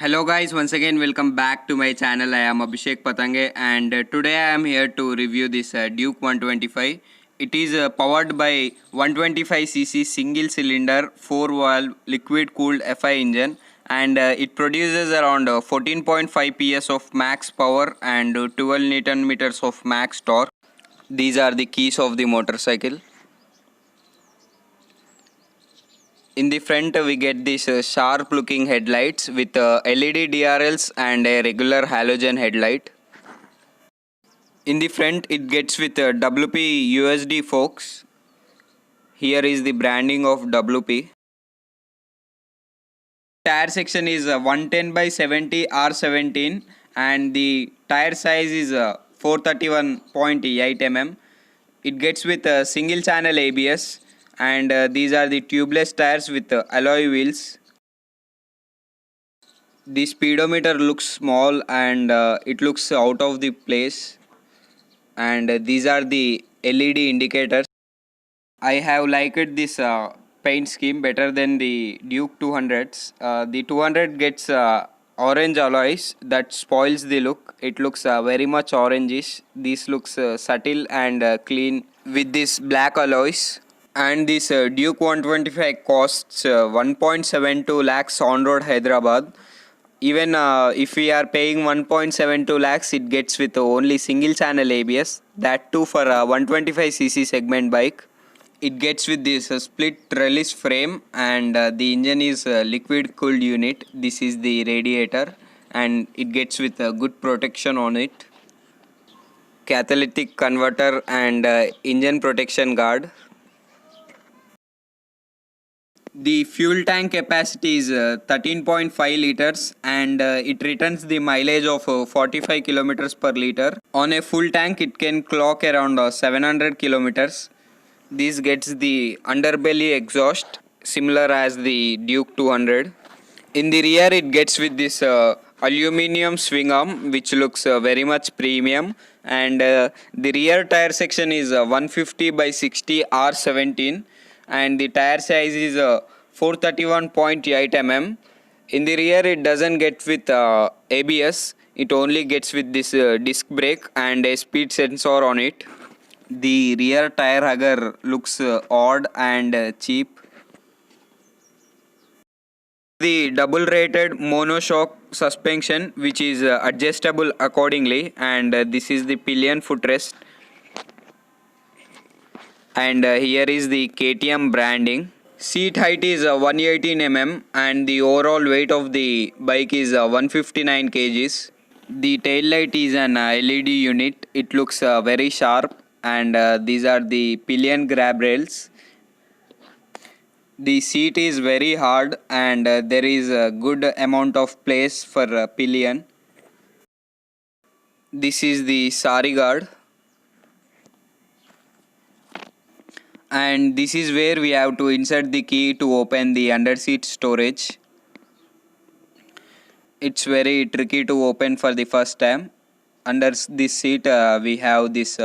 Hello guys, once again welcome back to my channel. I am Abhishek Patange and today I am here to review this Duke 125. It is powered by 125cc single cylinder 4 valve liquid cooled FI engine, and it produces around 14.5 PS of max power and 12 Newton meters of max torque. These are the keys of the motorcycle. In the front we get these sharp looking headlights with LED DRLs and a regular halogen headlight. In the front it gets with WP USD forks. Here is the branding of WP. Tire section is 110 by 70 R17 and the tire size is 431.8 mm. It gets with a single channel ABS, and these are the tubeless tires with alloy wheels. The speedometer looks small and it looks out of the place, and these are the LED indicators. I have liked this paint scheme better than the Duke 200s. The 200 gets orange alloys that spoils the look. It looks very much orangish. This looks subtle and clean with this black alloys. And this Duke 125 costs 1.72 lakhs on road Hyderabad. Even if we are paying 1.72 lakhs, it gets with only single channel ABS, that too for a 125cc segment bike. It gets with this split trellis frame, and the engine is a liquid cooled unit. This is the radiator, and it gets with a good protection on it. Catalytic converter and engine protection guard. The fuel tank capacity is 13.5 liters, and it returns the mileage of 45 kilometers per liter. On a full tank it can clock around 700 kilometers. This gets the underbelly exhaust similar as the Duke 200. In the rear it gets with this aluminium swing arm, which looks very much premium, and the rear tire section is 150 by 60 R17, and the tire size is 431.8 mm. In the rear it doesn't get with ABS, it only gets with this disc brake and a speed sensor on it. The rear tire hugger looks odd and cheap. The double rated monoshock suspension, which is adjustable accordingly, and this is the pillion footrest, and here is the KTM branding. Seat height is 118 mm and the overall weight of the bike is 159 kgs. The tail light is an LED unit. It looks very sharp, and these are the pillion grab rails. The seat is very hard, and there is a good amount of place for pillion. This is the sari guard, and this is where we have to insert the key to open the underseat storage. It's very tricky to open for the first time. Under this seat we have this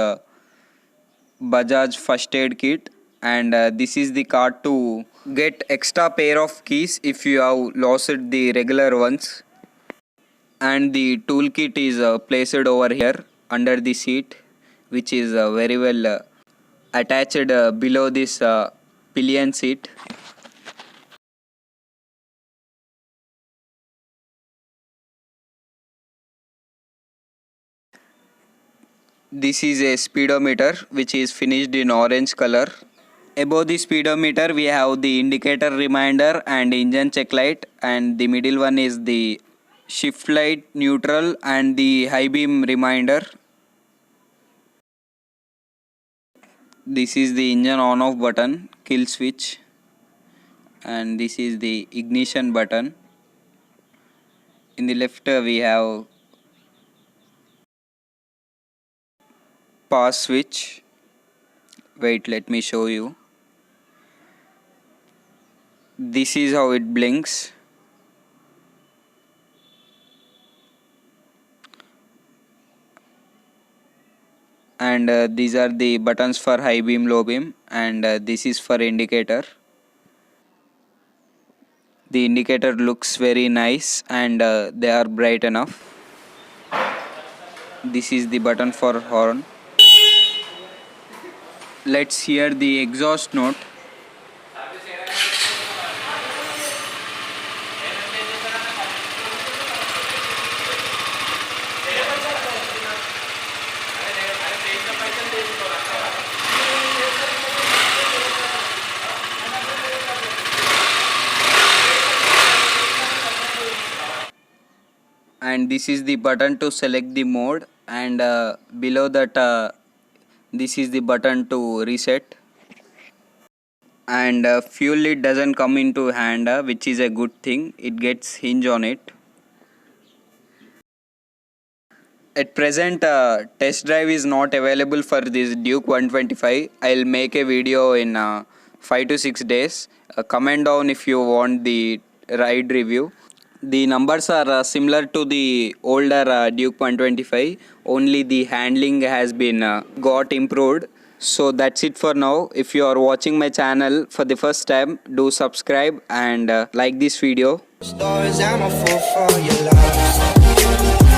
Bajaj first aid kit, and this is the card to get extra pair of keys if you have lost the regular ones. And the toolkit is placed over here under the seat, which is very well attached below this pillion seat. This is a speedometer which is finished in orange color. Above the speedometer we have the indicator reminder and engine check light, and the middle one is the shift light, neutral, and the high beam reminder. This is the engine on off button, kill switch, and this is the ignition button. In the left we have pass switch. Wait, let me show you. This is how it blinks. And these are the buttons for high beam, low beam, and this is for indicator. The indicator looks very nice and they are bright enough. This is the button for horn. Let's hear the exhaust note. And this is the button to select the mode, and below that this is the button to reset. And fuel lid doesn't come into hand, which is a good thing. It gets hinge on it. At present, test drive is not available for this Duke 125. I'll make a video in 5 to 6 days. Comment down if you want the ride review. The numbers are similar to the older Duke 125. Only the handling has been got improved. So that's it for now. If you are watching my channel for the first time, do subscribe and like this video. Stories, I'm a fool for your love.